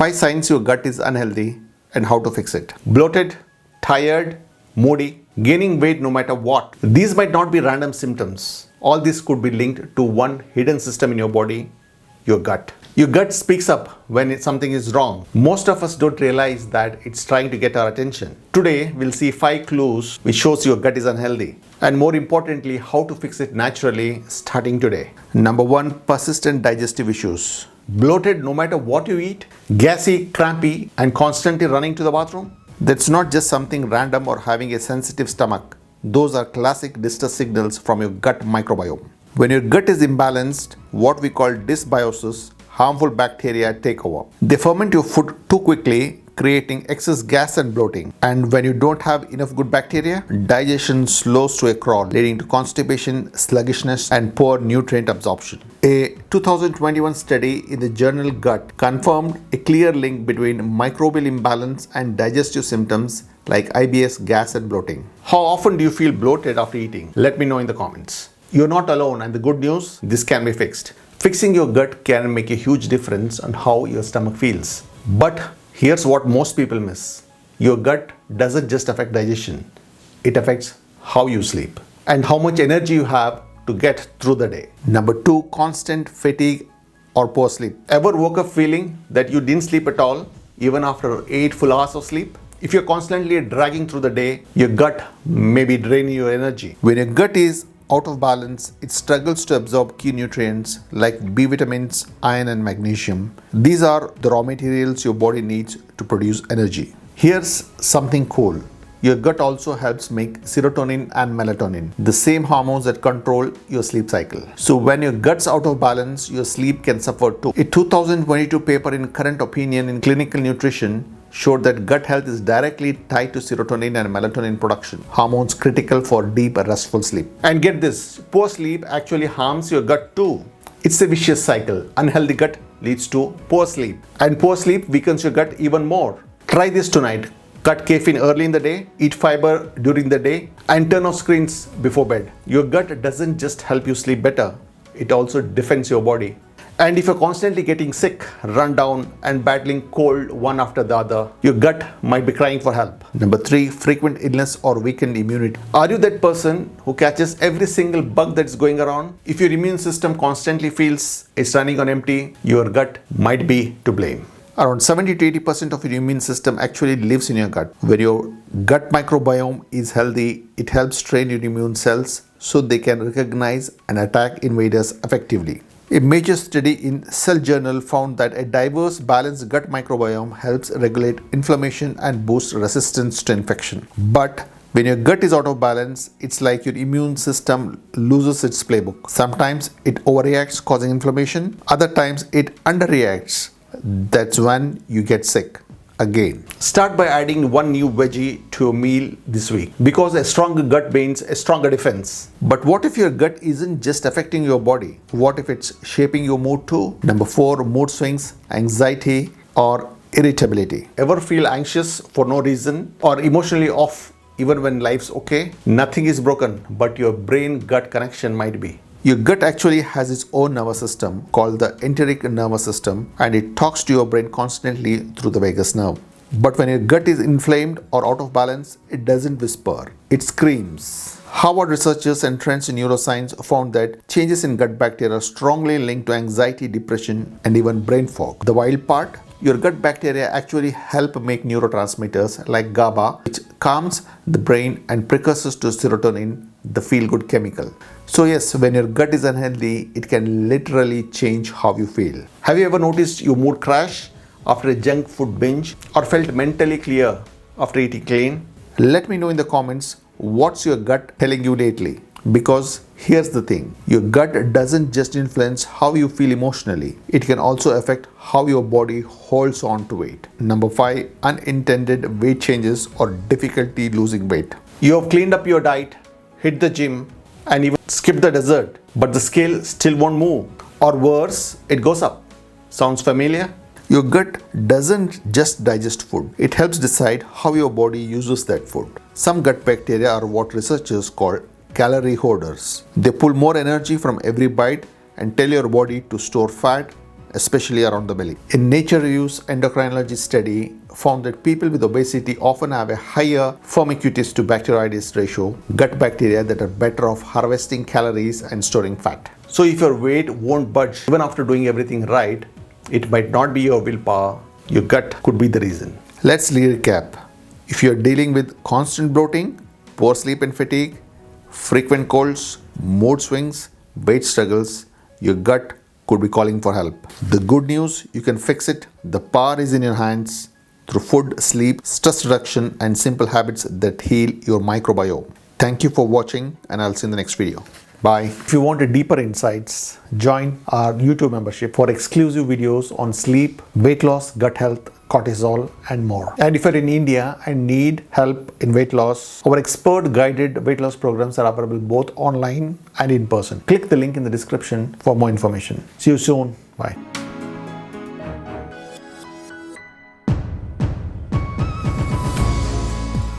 5 signs your gut is unhealthy and how to fix it. Bloated, tired, moody, gaining weight no matter what. These might not be random symptoms. All this could be linked to one hidden system in your body, your gut. Your gut speaks up when something is wrong. Most of us don't realize that it's trying to get our attention. Today, we'll see 5 clues which shows your gut is unhealthy. And more importantly, how to fix it naturally starting today. Number 1, persistent digestive issues. Bloated no matter what you eat, gassy, crampy, and constantly running to the bathroom. That's not just something random or having a sensitive stomach. Those are classic distress signals from your gut microbiome. When your gut is imbalanced, what we call dysbiosis, harmful bacteria take over. They ferment your food too quickly, creating excess gas and bloating. And when you don't have enough good bacteria, digestion slows to a crawl, leading to constipation, sluggishness, and poor nutrient absorption. A 2021 study in the journal Gut confirmed a clear link between microbial imbalance and digestive symptoms like IBS, gas, and bloating. How often do you feel bloated after eating? Let me know in the comments. You're not alone, and the good news, this can be fixed. Fixing your gut can make a huge difference on how your stomach feels. But here's what most people miss. Your gut doesn't just affect digestion. It affects how you sleep and how much energy you have to get through the day. Number 2, constant fatigue or poor sleep. Ever woke up feeling that you didn't sleep at all, even after 8 full hours of sleep? If you're constantly dragging through the day, your gut may be draining your energy. When your gut is out of balance, it struggles to absorb key nutrients like B vitamins, iron, and magnesium. These are the raw materials your body needs to produce energy. Here's something cool. Your gut also helps make serotonin and melatonin, the same hormones that control your sleep cycle. So when your gut's out of balance, your sleep can suffer too. A 2022 paper in Current Opinion in Clinical Nutrition showed that gut health is directly tied to serotonin and melatonin production, hormones critical for deep restful sleep. And get this, poor sleep actually harms your gut too. It's a vicious cycle. Unhealthy gut leads to poor sleep, and poor sleep weakens your gut even more. Try this tonight. Cut caffeine early in the day, eat fiber during the day, and turn off screens before bed. Your gut doesn't just help you sleep better, it also defends your body. And if you're constantly getting sick, run down, and battling cold one after the other, your gut might be crying for help. Number 3, frequent illness or weakened immunity. Are you that person who catches every single bug that's going around? If your immune system constantly feels it's running on empty, your gut might be to blame. Around 70 to 80% of your immune system actually lives in your gut. When your gut microbiome is healthy, it helps train your immune cells so they can recognize and attack invaders effectively. A major study in Cell Journal found that a diverse, balanced gut microbiome helps regulate inflammation and boost resistance to infection. But when your gut is out of balance, it's like your immune system loses its playbook. Sometimes it overreacts, causing inflammation. Other times it underreacts. That's when you get sick again. Start by adding one new veggie to your meal this week, because a stronger gut means a stronger defense. But what if your gut isn't just affecting your body? What if it's shaping your mood too? Number 4, mood swings, anxiety, or irritability. Ever feel anxious for no reason or emotionally off even when life's okay? Nothing is broken, but your brain-gut connection might be. Your gut actually has its own nervous system called the enteric nervous system, and it talks to your brain constantly through the vagus nerve. But when your gut is inflamed or out of balance, it doesn't whisper, it screams. Harvard researchers and trends in neuroscience found that changes in gut bacteria are strongly linked to anxiety, depression, and even brain fog. The wild part? Your gut bacteria actually help make neurotransmitters like GABA, which calms the brain and precursors to serotonin, the feel-good chemical. So yes, when your gut is unhealthy, it can literally change how you feel. Have you ever noticed your mood crash after a junk food binge, or felt mentally clear after eating clean? Let me know in the comments what's your gut telling you lately. Because here's the thing, your gut doesn't just influence how you feel emotionally, it can also affect how your body holds on to weight. Number 5, unintended weight changes or difficulty losing weight. You have cleaned up your diet, hit the gym, and even skipped the dessert, but the scale still won't move. Or worse, it goes up. Sounds familiar? Your gut doesn't just digest food, it helps decide how your body uses that food. Some gut bacteria are what researchers call calorie hoarders. They pull more energy from every bite and tell your body to store fat especially around the belly. A Nature Reviews endocrinology study found that people with obesity often have a higher firmicutes to bacteroides ratio, gut bacteria that are better off harvesting calories and storing fat. So if your weight won't budge even after doing everything right, it might not be your willpower, your gut could be the reason. Let's recap. If you're dealing with constant bloating, poor sleep and fatigue, frequent colds, mood swings, weight struggles, your gut could be calling for help. The good news, you can fix it. The power is in your hands through food, sleep, stress reduction, and simple habits that heal your microbiome. Thank you for watching, and I'll see you in the next video. Bye. If you want deeper insights, join our YouTube membership for exclusive videos on sleep, weight loss, gut health, cortisol, and more. And if you're in India and need help in weight loss, our expert guided weight loss programs are available both online and in person. Click the link in the description for more information. See you soon. Bye.